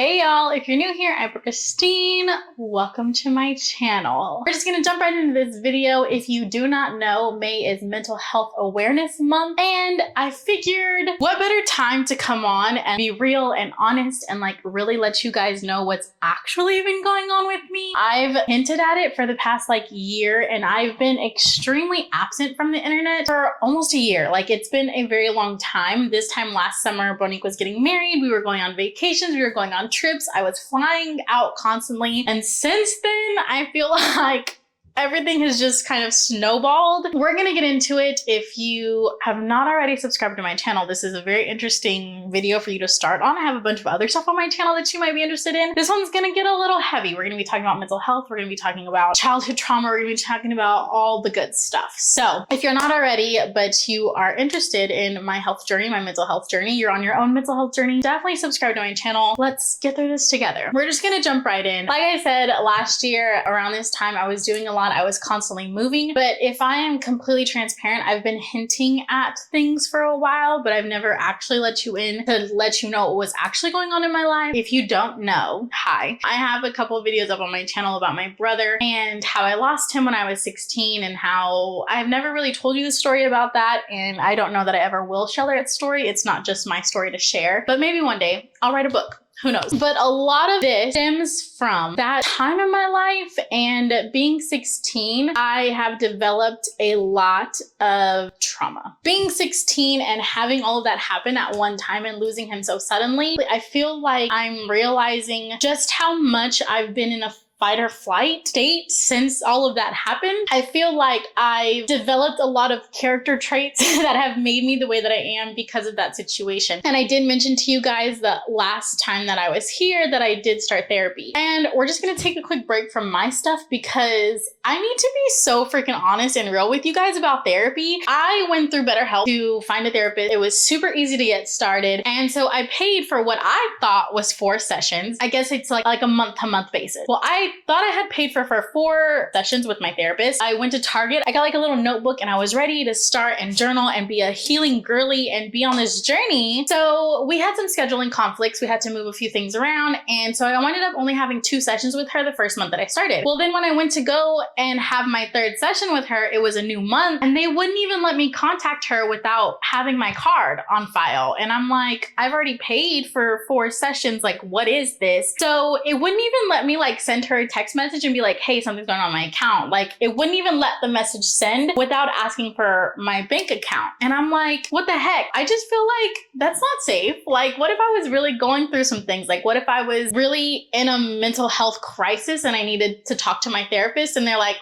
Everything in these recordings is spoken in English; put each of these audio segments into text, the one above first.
Hey y'all, if you're new here, April.Kristine, welcome to my channel. We're just gonna jump right into this video. If you do not know, May is Mental Health Awareness Month, and I figured what better time to come on and be real and honest and like really let you guys know what's actually been going on with me. I've hinted at it for the past year, and I've been extremely absent from the internet for almost a year. Like, it's been a very long time. This time last summer, Bonique was getting married. We were going on vacations. We were going on trips. I was flying out constantly. And since then, I feel like everything has just kind of snowballed. We're gonna get into it. If you have not already subscribed to my channel, this is a very interesting video for you to start on. I have a bunch of other stuff on my channel that you might be interested in. This one's gonna get a little heavy. We're gonna be talking about mental health. We're gonna be talking about childhood trauma. We're gonna be talking about all the good stuff. So if you're not already, but you are interested in my health journey, my mental health journey, you're on your own mental health journey, definitely subscribe to my channel. Let's get through this together. We're just gonna jump right in. Like I said, last year around this time, I was doing a lot. I was constantly moving, but if I am completely transparent, I've been hinting at things for a while, but I've never actually let you in to let you know what was actually going on in my life. If you don't know, hi. I have a couple of videos up on my channel about my brother and how I lost him when I was 16 and how I've never really told you the story about that, and I don't know that I ever will share that story. It's not just my story to share, but maybe one day I'll write a book. Who knows? But a lot of this stems from that time in my life, and being 16, I have developed a lot of trauma. Being 16 and having all of that happen at one time and losing him so suddenly, I feel like I'm realizing just how much I've been in a fight or flight state since all of that happened. I feel like I've developed a lot of character traits that have made me the way that I am because of that situation. And I did mention to you guys the last time that I was here that I did start therapy. And we're just gonna take a quick break from my stuff because I need to be so freaking honest and real with you guys about therapy. I went through BetterHelp to find a therapist. It was super easy to get started. And so I paid for what I thought was 4 sessions. I guess it's like a month-to-month basis. Well, I thought I had paid for 4 sessions with my therapist. I went to Target. I got like a little notebook and I was ready to start and journal and be a healing girly and be on this journey. So we had some scheduling conflicts. We had to move a few things around. And so I ended up only having 2 sessions with her the first month that I started. Well, then when I went to go and have my 3rd session with her, it was a new month and they wouldn't even let me contact her without having my card on file. And I'm like, I've already paid for 4 sessions. Like, what is this? So it wouldn't even let me send her a text message and be like, hey, something's going on my account. Like, it wouldn't even let the message send without asking for my bank account. And I'm like, what the heck? I just feel like that's not safe. Like, what if I was really going through some things? Like, what if I was really in a mental health crisis and I needed to talk to my therapist and they're like,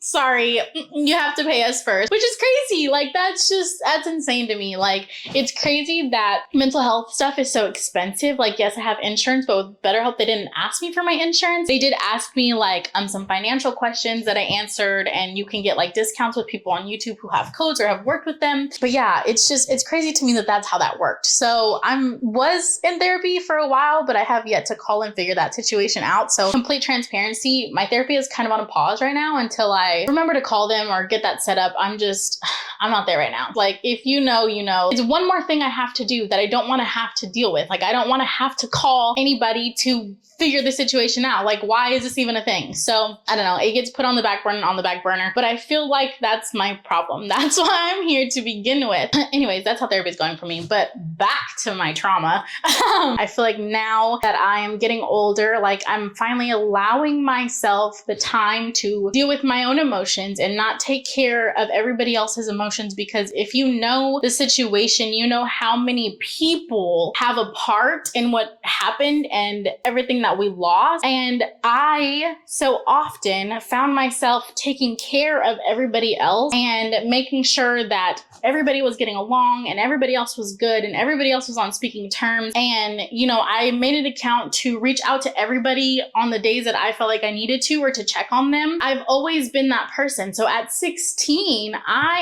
sorry, you have to pay us first, which is crazy. Like, that's insane to me. Like, it's crazy that mental health stuff is so expensive. Like, yes, I have insurance, but with BetterHelp, they didn't ask me for my insurance. They did ask me some financial questions that I answered, and you can get discounts with people on YouTube who have codes or have worked with them. But yeah, it's crazy to me that that's how that worked. So was in therapy for a while, but I have yet to call and figure that situation out. So complete transparency, my therapy is kind of on a pause right now until I remember to call them or get that set up. I'm not there right now. Like, if you know, you know. It's one more thing I have to do that I don't want to have to deal with. Like, I don't want to have to call anybody to figure the situation out. Like, why is this even a thing? So I don't know, it gets put on the back burner, but I feel like that's my problem. That's why I'm here to begin with. Anyways, that's how therapy is going for me. But back to my trauma. I feel like now that I am getting older, like, I'm finally allowing myself the time to deal with my own emotions and not take care of everybody else's emotions, because if you know the situation, you know how many people have a part in what happened and everything that we lost. And I so often found myself taking care of everybody else and making sure that everybody was getting along and everybody else was good and everybody else was on speaking terms. And, I made an account to reach out to everybody on the days that I felt like I needed to or to check on them. I've always been that person. So at 16,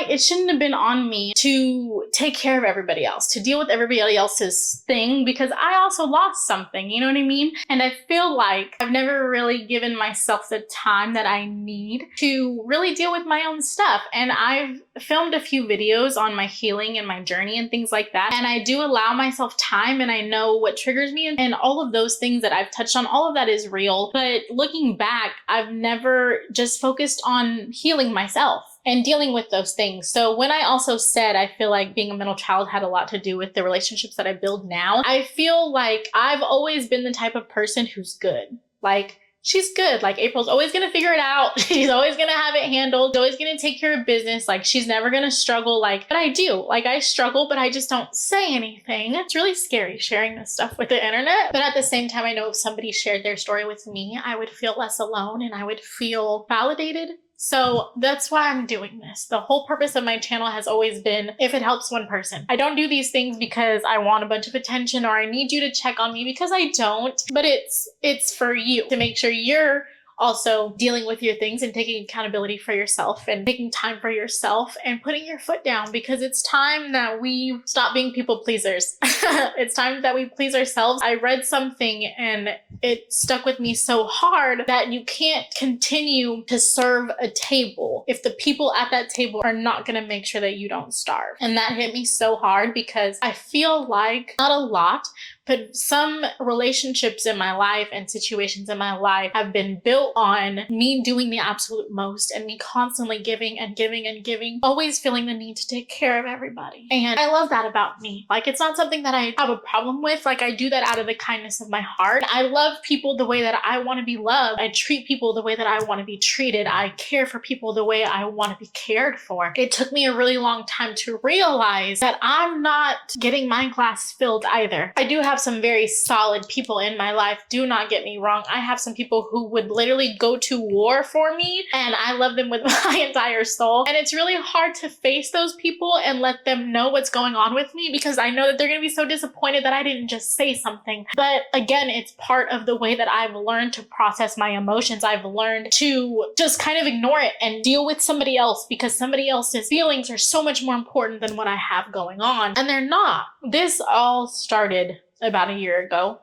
it shouldn't shouldn't have been on me to take care of everybody else, to deal with everybody else's thing, because I also lost something, you know what I mean? And I feel like I've never really given myself the time that I need to really deal with my own stuff. And I've filmed a few videos on my healing and my journey and things like that. And I do allow myself time, and I know what triggers me, and all of those things that I've touched on, all of that is real. But looking back, I've never just focused on healing myself and dealing with those things. So when I also said I feel like being a middle child had a lot to do with the relationships that I build now, I feel like I've always been the type of person who's good. Like, she's good. Like, April's always gonna figure it out. She's always gonna have it handled. She's always gonna take care of business. Like, she's never gonna struggle. Like, but I do. Like, I struggle, but I just don't say anything. It's really scary sharing this stuff with the internet. But at the same time, I know if somebody shared their story with me, I would feel less alone and I would feel validated. So that's why I'm doing this. The whole purpose of my channel has always been if it helps one person. I don't do these things because I want a bunch of attention or I need you to check on me, because I don't, but it's for you to make sure you're also dealing with your things and taking accountability for yourself and taking time for yourself and putting your foot down, because it's time that we stop being people pleasers. It's time that we please ourselves. I read something and it stuck with me so hard that you can't continue to serve a table if the people at that table are not going to make sure that you don't starve. And that hit me so hard, because I feel like, not a lot, but some relationships in my life and situations in my life have been built on me doing the absolute most and me constantly giving and giving and giving, always feeling the need to take care of everybody. And I love that about me. Like, it's not something that I have a problem with. Like, I do that out of the kindness of my heart. I love people the way that I want to be loved. I treat people the way that I want to be treated. I care for people the way I want to be cared for. It took me a really long time to realize that I'm not getting my glass filled either. I do have some very solid people in my life. Do not get me wrong. I have some people who would literally go to war for me, and I love them with my entire soul. And it's really hard to face those people and let them know what's going on with me, because I know that they're going to be so disappointed that I didn't just say something. But again, it's part of the way that I've learned to process my emotions. I've learned to just kind of ignore it and deal with somebody else, because somebody else's feelings are so much more important than what I have going on. And they're not. This all started about a year ago,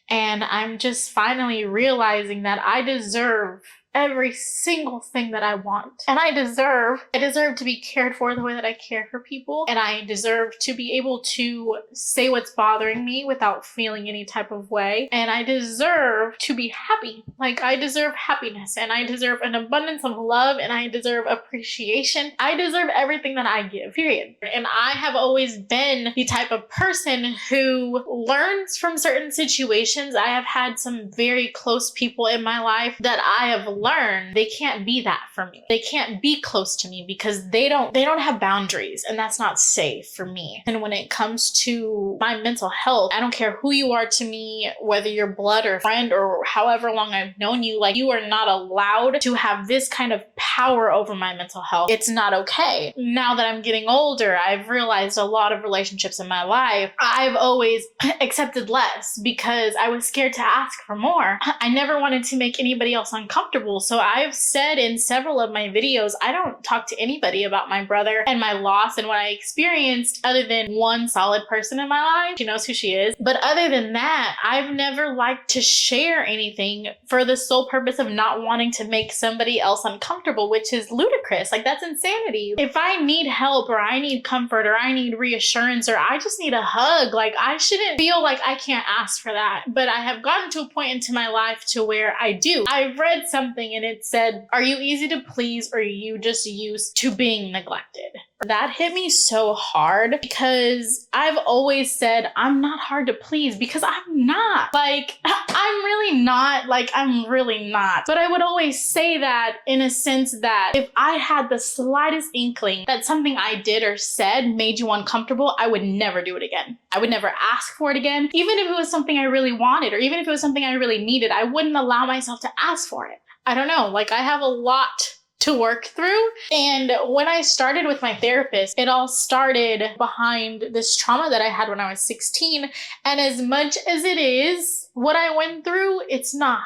and I'm just finally realizing that I deserve every single thing that I want. And I deserve to be cared for the way that I care for people. And I deserve to be able to say what's bothering me without feeling any type of way. And I deserve to be happy. Like, I deserve happiness, and I deserve an abundance of love, and I deserve appreciation. I deserve everything that I give, period. And I have always been the type of person who learns from certain situations. I have had some very close people in my life that I have learned they can't be that for me. They can't be close to me because they don't have boundaries, and that's not safe for me. And when it comes to my mental health, I don't care who you are to me, whether you're blood or friend or however long I've known you, like, you are not allowed to have this kind of power over my mental health. It's not okay. Now that I'm getting older, I've realized a lot of relationships in my life, I've always accepted less because I was scared to ask for more. I never wanted to make anybody else uncomfortable. So I've said in several of my videos, I don't talk to anybody about my brother and my loss and what I experienced, other than one solid person in my life. She knows who she is. But other than that, I've never liked to share anything for the sole purpose of not wanting to make somebody else uncomfortable, which is ludicrous. Like, that's insanity. If I need help, or I need comfort, or I need reassurance, or I just need a hug, like, I shouldn't feel like I can't ask for that. But I have gotten to a point into my life to where I do. I've read something and it said, "Are you easy to please, or are you just used to being neglected?" That hit me so hard, because I've always said I'm not hard to please, because I'm not. Like, I'm really not. Like, I'm really not. But I would always say that in a sense that if I had the slightest inkling that something I did or said made you uncomfortable, I would never do it again. I would never ask for it again. Even if it was something I really wanted, or even if it was something I really needed, I wouldn't allow myself to ask for it. I don't know. Like, I have a lot to work through. And when I started with my therapist, it all started behind this trauma that I had when I was 16. And as much as it is what I went through, it's not.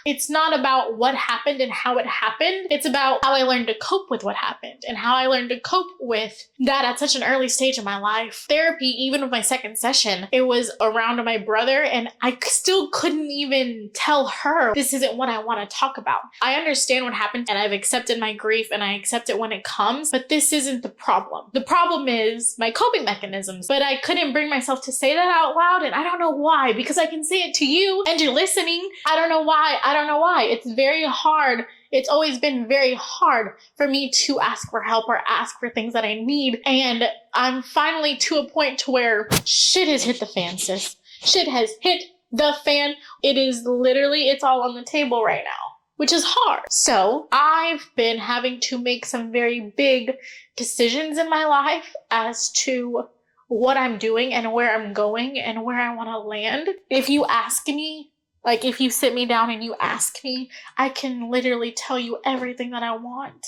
It's not about what happened and how it happened. It's about how I learned to cope with what happened and how I learned to cope with that at such an early stage in my life. Therapy, even with my second session, it was around my brother, and I still couldn't even tell her, this isn't what I want to talk about. I understand what happened and I've accepted my grief and I accept it when it comes, but this isn't the problem. The problem is my coping mechanisms. But I couldn't bring myself to say that out loud, and I don't know why, because I can say it to you and you're listening. I don't know why. It's very hard. It's always been very hard for me to ask for help or ask for things that I need. And I'm finally to a point to where shit has hit the fan, sis. Shit has hit the fan. It is literally, it's all on the table right now, which is hard. So I've been having to make some very big decisions in my life as to what I'm doing and where I'm going and where I want to land. If you ask me, like if you sit me down and you ask me, I can literally tell you everything that I want.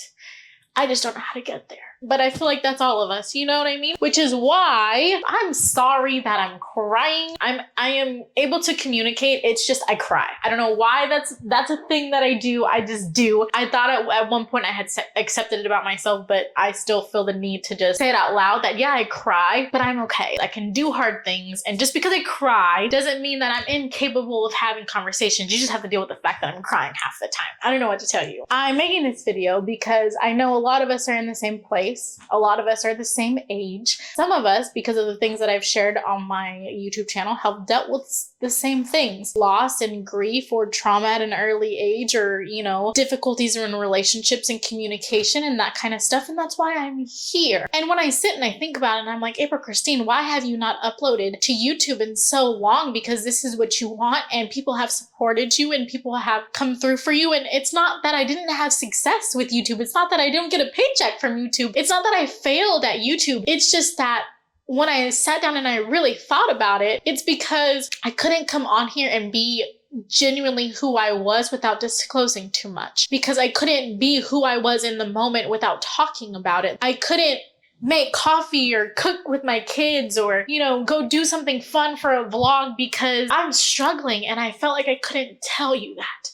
I just don't know how to get there. But I feel like that's all of us, you know what I mean? Which is why I'm sorry that I'm crying. I am able to communicate. It's just I cry. I don't know why that's a thing that I do. I just do. I thought at one point I had accepted it about myself, but I still feel the need to just say it out loud that yeah, I cry, but I'm okay. I can do hard things. And just because I cry doesn't mean that I'm incapable of having conversations. You just have to deal with the fact that I'm crying half the time. I don't know what to tell you. I'm making this video because I know a lot of us are in the same place. A lot of us are the same age. Some of us, because of the things that I've shared on my YouTube channel, have dealt with the same things. Loss and grief or trauma at an early age, or, you know, difficulties in relationships and communication and that kind of stuff. And that's why I'm here. And when I sit and I think about it, and I'm like, April.Kristine, why have you not uploaded to YouTube in so long? Because this is what you want and people have supported you and people have come through for you. And it's not that I didn't have success with YouTube. It's not that I don't get a paycheck from YouTube. It's not that I failed at YouTube. It's just that when I sat down and I really thought about it, it's because I couldn't come on here and be genuinely who I was without disclosing too much. Because I couldn't be who I was in the moment without talking about it. I couldn't make coffee or cook with my kids or, you know, go do something fun for a vlog because I'm struggling and I felt like I couldn't tell you that.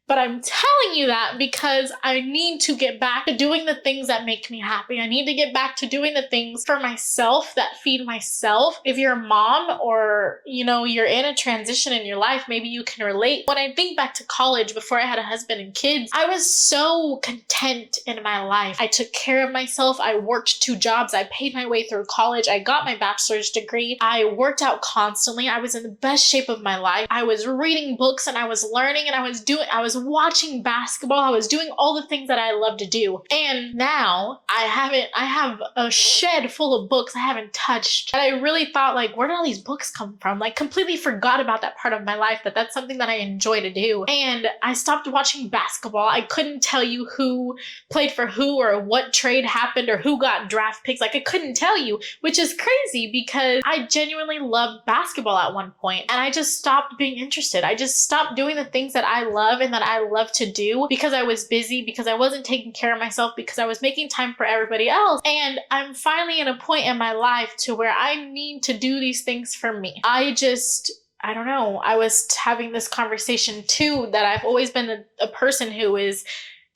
But I'm telling you that because I need to get back to doing the things that make me happy. I need to get back to doing the things for myself that feed myself. If you're a mom or, you know, you're in a transition in your life, maybe you can relate. When I think back to college before I had a husband and kids, I was so content in my life. I took care of myself. I worked 2 jobs. I paid my way through college. I got my bachelor's degree. I worked out constantly. I was in the best shape of my life. I was reading books and I was learning and I was watching basketball. I was doing all the things that I love to do. And now I have a shed full of books I haven't touched. And I really thought, like, where did all these books come from? Like, completely forgot about that part of my life, that that's something that I enjoy to do. And I stopped watching basketball. I couldn't tell you who played for who or what trade happened or who got draft picks. Like, I couldn't tell you, which is crazy because I genuinely loved basketball at one point. And I just stopped being interested. I just stopped doing the things that I love and that I love to do because I was busy, because I wasn't taking care of myself, because I was making time for everybody else. And I'm finally in a point in my life to where I need to do these things for me. I don't know. I was having this conversation too, that I've always been a person who is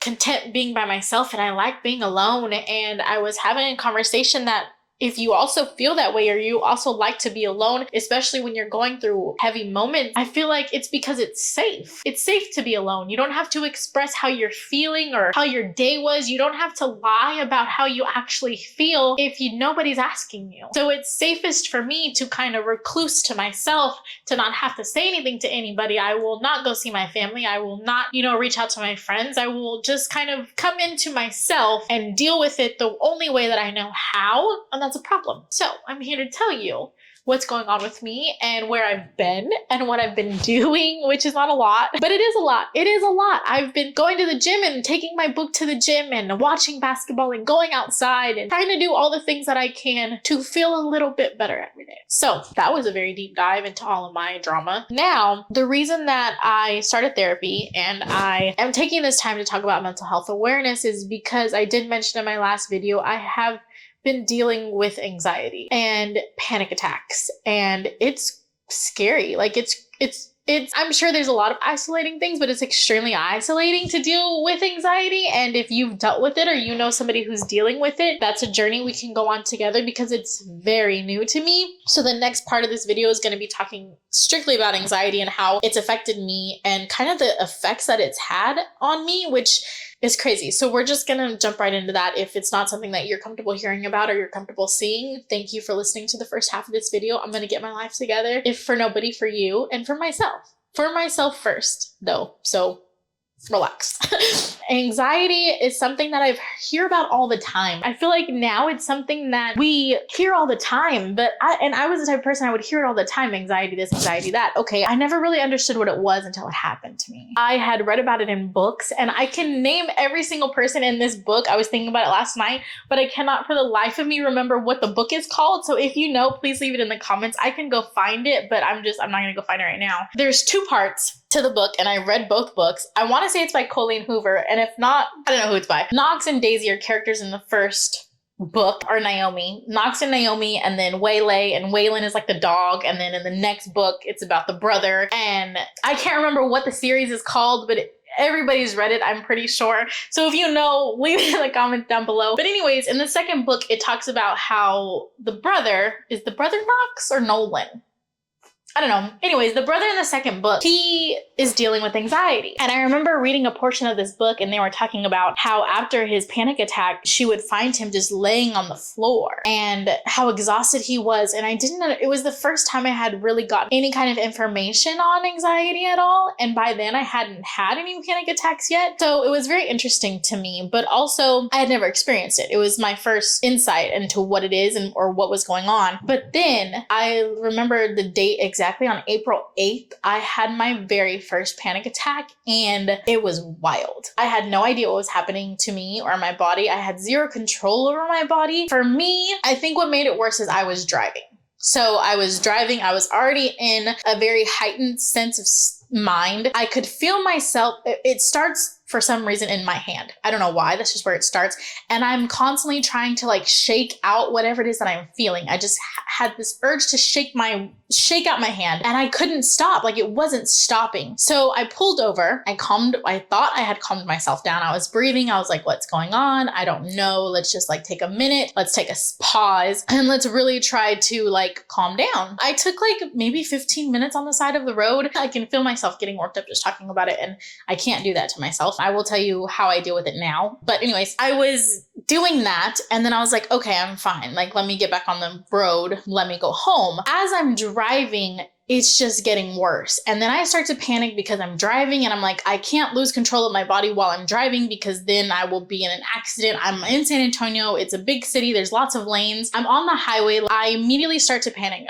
content being by myself and I like being alone. And I was having a conversation that if you also feel that way or you also like to be alone, especially when you're going through heavy moments, I feel like it's because it's safe. It's safe to be alone. You don't have to express how you're feeling or how your day was. You don't have to lie about how you actually feel if nobody's asking you. So it's safest for me to kind of recluse to myself, to not have to say anything to anybody. I will not go see my family. I will not, reach out to my friends. I will just kind of come into myself and deal with it the only way that I know how. And that's a problem. So I'm here to tell you what's going on with me and where I've been and what I've been doing, which is not a lot, but it is a lot. It is a lot. I've been going to the gym and taking my book to the gym and watching basketball and going outside and trying to do all the things that I can to feel a little bit better every day. So that was a very deep dive into all of my drama. Now, the reason that I started therapy and I am taking this time to talk about mental health awareness is because I did mention in my last video, I have been dealing with anxiety and panic attacks, and it's scary. Like it's I'm sure there's a lot of isolating things, but it's extremely isolating to deal with anxiety. And if you've dealt with it or you know somebody who's dealing with it, that's a journey we can go on together because it's very new to me. So the next part of this video is going to be talking strictly about anxiety and how it's affected me and kind of the effects that it's had on me, which is crazy. So we're just gonna jump right into that. If it's not something that you're comfortable hearing about or you're comfortable seeing, thank you for listening to the first half of this video. I'm gonna get my life together, if for nobody, for you, and for myself. For myself first, though, so relax. Anxiety is something that I hear about all the time. I feel like now it's something that we hear all the time, but I was the type of person, I would hear it all the time, anxiety this, anxiety that. Okay, I never really understood what it was until it happened to me. I had read about it in books, and I can name every single person in this book. I was thinking about it last night, but I cannot for the life of me remember what the book is called. So if you know, please leave it in the comments. I can go find it, but I'm not gonna go find it right now. There's 2 parts to the book, and I read both books. I want to say it's by Colleen Hoover, and if not, I don't know who it's by. Knox and Daisy are characters in the first book, or Naomi. Knox and Naomi, and then Waylay, and Waylon is like the dog, and then in the next book, it's about the brother, and I can't remember what the series is called, but everybody's read it, I'm pretty sure. So if you know, leave it in the comments down below. But anyways, in the second book, it talks about how the brother, is the brother Knox or Nolan? I don't know. Anyways, the brother in the second book, he is dealing with anxiety. And I remember reading a portion of this book, and they were talking about how after his panic attack, she would find him just laying on the floor and how exhausted he was. And I didn't know, it was the first time I had really gotten any kind of information on anxiety at all. And by then I hadn't had any panic attacks yet. So it was very interesting to me, but also I had never experienced it. It was my first insight into what it is or what was going on. But then I remember the date exactly on April 8th, I had my very first panic attack, and it was wild. I had no idea what was happening to me or my body. I had zero control over my body. For me, I think what made it worse is I was driving. So I was driving, I was already in a very heightened sense of mind. I could feel myself, it starts for some reason in my hand. I don't know why, that's just where it starts. And I'm constantly trying to like shake out whatever it is that I'm feeling. I just had this urge to shake out my hand, and I couldn't stop. Like, it wasn't stopping. So I pulled over, I thought I had calmed myself down. I was breathing. I was like, what's going on? I don't know. Let's just like take a minute. Let's take a pause and let's really try to like calm down. I took like maybe 15 minutes on the side of the road. I can feel myself getting worked up just talking about it, and I can't do that to myself. I will tell you how I deal with it now. But anyways, I was doing that, and then I was like, okay, I'm fine. Like, let me get back on the road. Let me go home. As I'm driving, it's just getting worse. And then I start to panic because I'm driving, and I'm like, I can't lose control of my body while I'm driving because then I will be in an accident. I'm in San Antonio. It's a big city. There's lots of lanes. I'm on the highway. I immediately start to panic.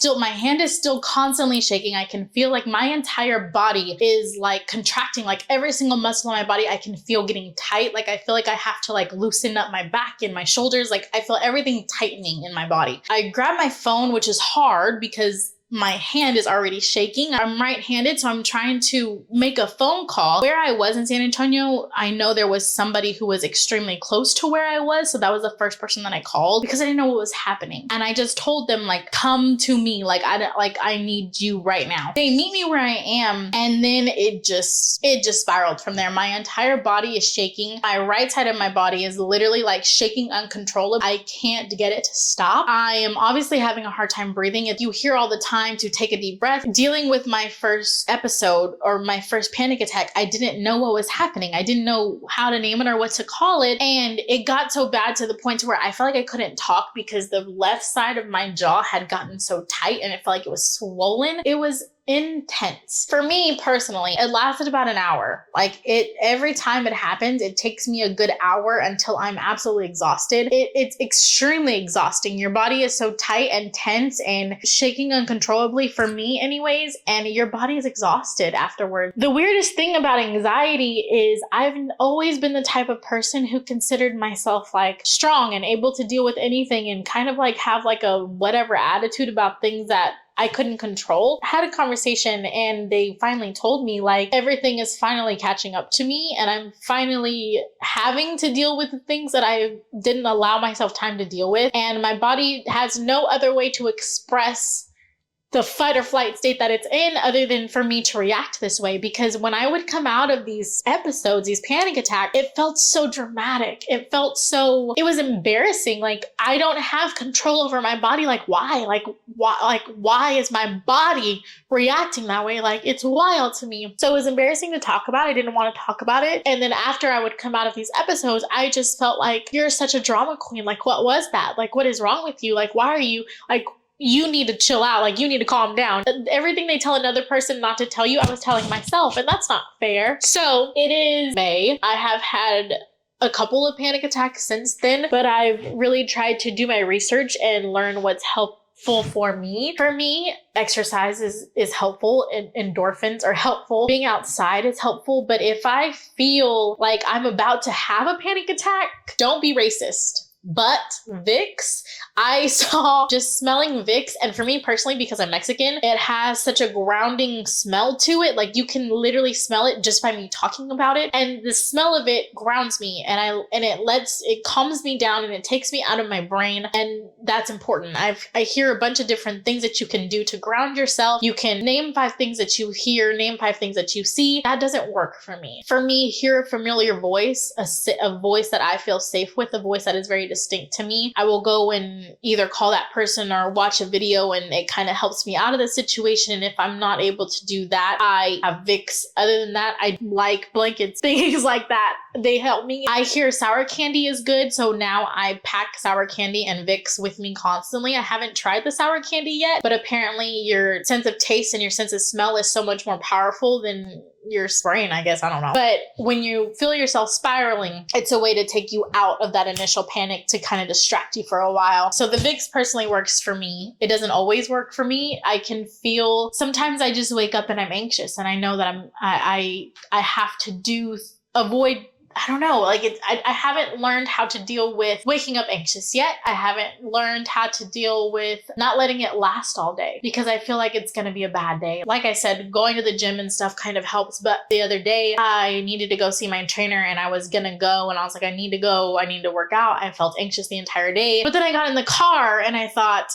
Still, my hand is still constantly shaking. I can feel like my entire body is like contracting, like every single muscle in my body I can feel getting tight. Like I feel like I have to like loosen up my back and my shoulders. Like I feel everything tightening in my body. I grab my phone, which is hard because my hand is already shaking. I'm right-handed, so I'm trying to make a phone call. Where I was in San Antonio, I know there was somebody who was extremely close to where I was, so that was the first person that I called because I didn't know what was happening. And I just told them, like, come to me, like I need you right now. They meet me where I am, and then it just spiraled from there. My entire body is shaking. My right side of my body is literally like shaking uncontrollably. I can't get it to stop. I am obviously having a hard time breathing. If you hear all the time to take a deep breath. Dealing with my first episode or my first panic attack, I didn't know what was happening. I didn't know how to name it or what to call it. And it got so bad to the point to where I felt like I couldn't talk because the left side of my jaw had gotten so tight and it felt like it was swollen. It was intense. For me personally, it lasted about an hour. Like every time it happens, it takes me a good hour until I'm absolutely exhausted. It's extremely exhausting. Your body is so tight and tense and shaking uncontrollably, for me anyways, and your body is exhausted afterwards. The weirdest thing about anxiety is I've always been the type of person who considered myself like strong and able to deal with anything and kind of like have like a whatever attitude about things that I couldn't control. I had a conversation and they finally told me like everything is finally catching up to me and I'm finally having to deal with the things that I didn't allow myself time to deal with. And my body has no other way to express the fight or flight state that it's in other than for me to react this way. Because when I would come out of these episodes, these panic attacks, it felt so dramatic. It was embarrassing. Like, I don't have control over my body. Like, why? Why is my body reacting that way? Like, it's wild to me. So it was embarrassing to talk about. I didn't want to talk about it. And then after I would come out of these episodes, I just felt like, you're such a drama queen. Like, what was that? Like, what is wrong with you? Like, why are you, like, you need to chill out. Like, you need to calm down. Everything they tell another person not to tell you, I was telling myself, and that's not fair. So it is May. I have had a couple of panic attacks since then, but I've really tried to do my research and learn what's helpful for me. For me, exercise is helpful, and endorphins are helpful. Being outside is helpful. But if I feel like I'm about to have a panic attack, don't be racist. But Vicks, I saw just smelling Vicks, and for me personally, because I'm Mexican, it has such a grounding smell to it. Like, you can literally smell it just by me talking about it, and the smell of it grounds me, and it calms me down, and it takes me out of my brain, and that's important. I hear a bunch of different things that you can do to ground yourself. You can name 5 things that you hear, name 5 things that you see. That doesn't work for me. For me, hear a familiar voice, a voice that I feel safe with, a voice that is very distinct to me. I will go and either call that person or watch a video, and it kind of helps me out of the situation. And if I'm not able to do that, I have Vicks. Other than that, I like blankets, things like that. They help me. I hear sour candy is good, so now I pack sour candy and Vicks with me constantly. I haven't tried the sour candy yet, but apparently your sense of taste and your sense of smell is so much more powerful than your brain, I guess. I don't know. But when you feel yourself spiraling, it's a way to take you out of that initial panic, to kind of distract you for a while. So the Vicks personally works for me. It doesn't always work for me. I can feel, sometimes I just wake up and I'm anxious, and I know that I have to avoid, I don't know, like I haven't learned how to deal with waking up anxious yet. I haven't learned how to deal with not letting it last all day, because I feel like it's going to be a bad day. Like I said, going to the gym and stuff kind of helps. But the other day I needed to go see my trainer, and I was going to go, and I was like, I need to go. I need to work out. I felt anxious the entire day. But then I got in the car and I thought,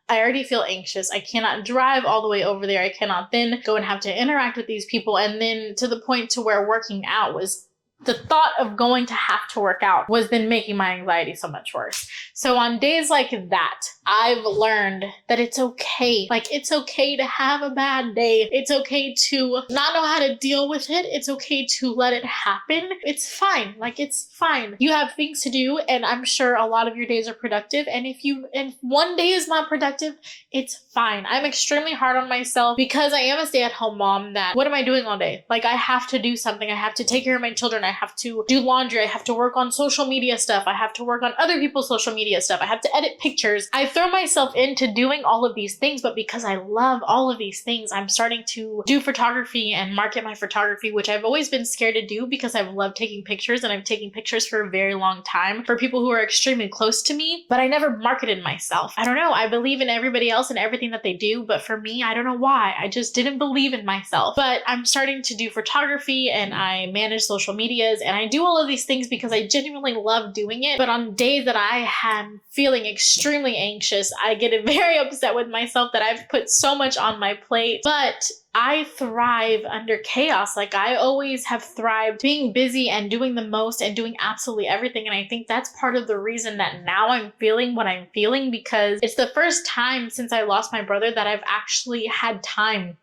I already feel anxious. I cannot drive all the way over there. I cannot then go and have to interact with these people. And then to the point to where working out was, the thought of going to have to work out was then making my anxiety so much worse. So on days like that, I've learned that it's okay. Like, it's okay to have a bad day. It's okay to not know how to deal with it. It's okay to let it happen. It's fine. Like, it's fine. You have things to do, and I'm sure a lot of your days are productive. And if one day is not productive, it's fine. I'm extremely hard on myself because I am a stay-at-home mom. That, what am I doing all day? Like, I have to do something. I have to take care of my children. I have to do laundry. I have to work on social media stuff. I have to work on other people's social media stuff. I have to edit pictures. I throw myself into doing all of these things, but because I love all of these things, I'm starting to do photography and market my photography, which I've always been scared to do because I've loved taking pictures, and I've taken pictures for a very long time for people who are extremely close to me, but I never marketed myself. I don't know. I believe in everybody else and everything that they do, but for me, I don't know why. I just didn't believe in myself. But I'm starting to do photography, and I manage social medias, and I do all of these things because I genuinely love doing it. But on days that I am feeling extremely anxious, I get very upset with myself that I've put so much on my plate. But I thrive under chaos. Like, I always have thrived being busy and doing the most and doing absolutely everything. And I think that's part of the reason that now I'm feeling what I'm feeling, because it's the first time since I lost my brother that I've actually had time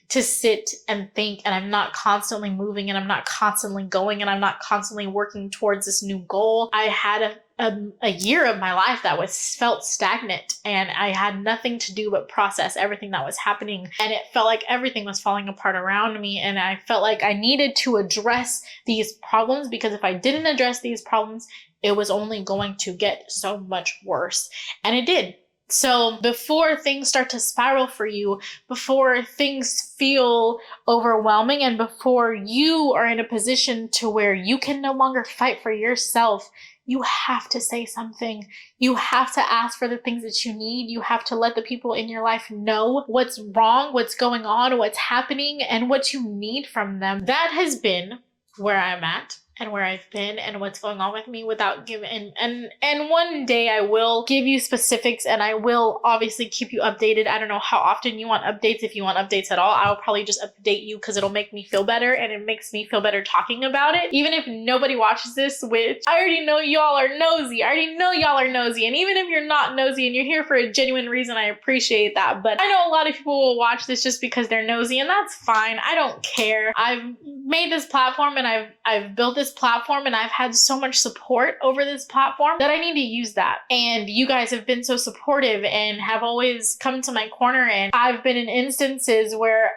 to sit and think, and I'm not constantly moving, and I'm not constantly going, and I'm not constantly working towards this new goal. I had a year of my life that felt stagnant, and I had nothing to do but process everything that was happening, and it felt like everything was falling apart around me, and I felt like I needed to address these problems, because if I didn't address these problems, it was only going to get so much worse, and it did. So before things start to spiral for you, before things feel overwhelming, and before you are in a position to where you can no longer fight for yourself, you have to say something. You have to ask for the things that you need. You have to let the people in your life know what's wrong, what's going on, what's happening, and what you need from them. That has been where I'm at. and where I've been and what's going on with me without giving, and one day I will give you specifics and I will obviously keep you updated. I don't know how often you want updates. If you want updates at all, I'll probably just update you because it'll make me feel better, and it makes me feel better talking about it. Even if nobody watches this, which I already know y'all are nosy. I already know y'all are nosy. And even if you're not nosy and you're here for a genuine reason, I appreciate that. But I know a lot of people will watch this just because they're nosy, and that's fine. I don't care. I've made this platform and I've built this platform, and I've had so much support over this platform that I need to use that. And you guys have been so supportive and have always come to my corner, and I've been in instances where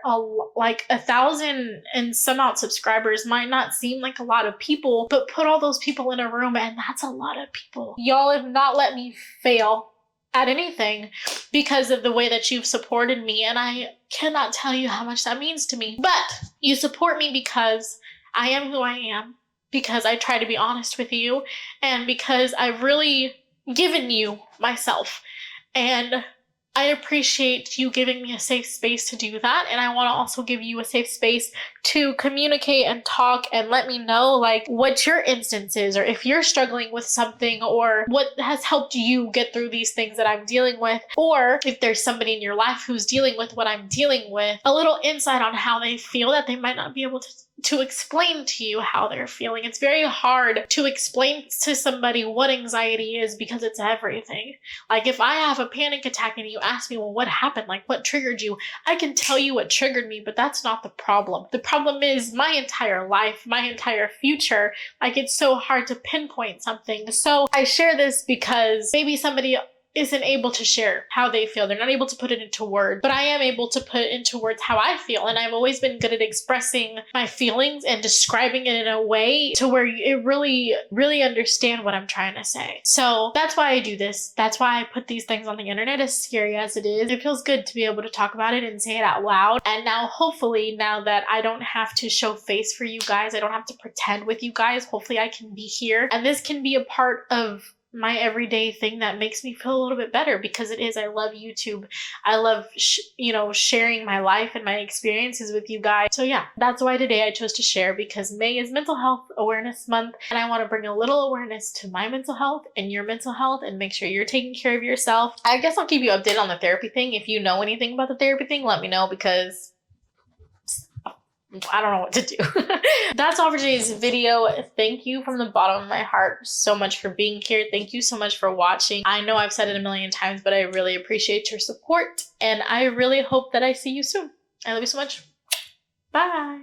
like 1,000 and some odd subscribers might not seem like a lot of people, but put all those people in a room and that's a lot of people. Y'all have not let me fail at anything because of the way that you've supported me, and I cannot tell you how much that means to me. But you support me because I am who I am, because I try to be honest with you, and because I've really given you myself. And I appreciate you giving me a safe space to do that, and I want to also give you a safe space to communicate and talk and let me know like what your instance is, or if you're struggling with something, or what has helped you get through these things that I'm dealing with, or if there's somebody in your life who's dealing with what I'm dealing with, a little insight on how they feel that they might not be able to explain to you how they're feeling. It's very hard to explain to somebody what anxiety is because it's everything. Like if I have a panic attack and you ask me, well, what happened? Like what triggered you? I can tell you what triggered me, but that's not the problem. The problem is my entire life, my entire future. Like it's so hard to pinpoint something. So I share this because maybe somebody isn't able to share how they feel. They're not able to put it into words, but I am able to put into words how I feel. And I've always been good at expressing my feelings and describing it in a way to where it really understand what I'm trying to say. So that's why I do this. That's why I put these things on the internet, as scary as it is. It feels good to be able to talk about it and say it out loud. And now, hopefully, now that I don't have to show face for you guys, I don't have to pretend with you guys, hopefully I can be here. And this can be a part of my everyday thing that makes me feel a little bit better, because it is. I love YouTube. I love, sharing my life and my experiences with you guys. So yeah, that's why today I chose to share, because May is Mental Health Awareness Month, and I want to bring a little awareness to my mental health and your mental health and make sure you're taking care of yourself. I guess I'll keep you updated on the therapy thing. If you know anything about the therapy thing, let me know, because I don't know what to do. That's all for today's video. Thank you from the bottom of my heart so much for being here. Thank you so much for watching. I know I've said it a million times, but I really appreciate your support, and I really hope that I see you soon. I love you so much. Bye.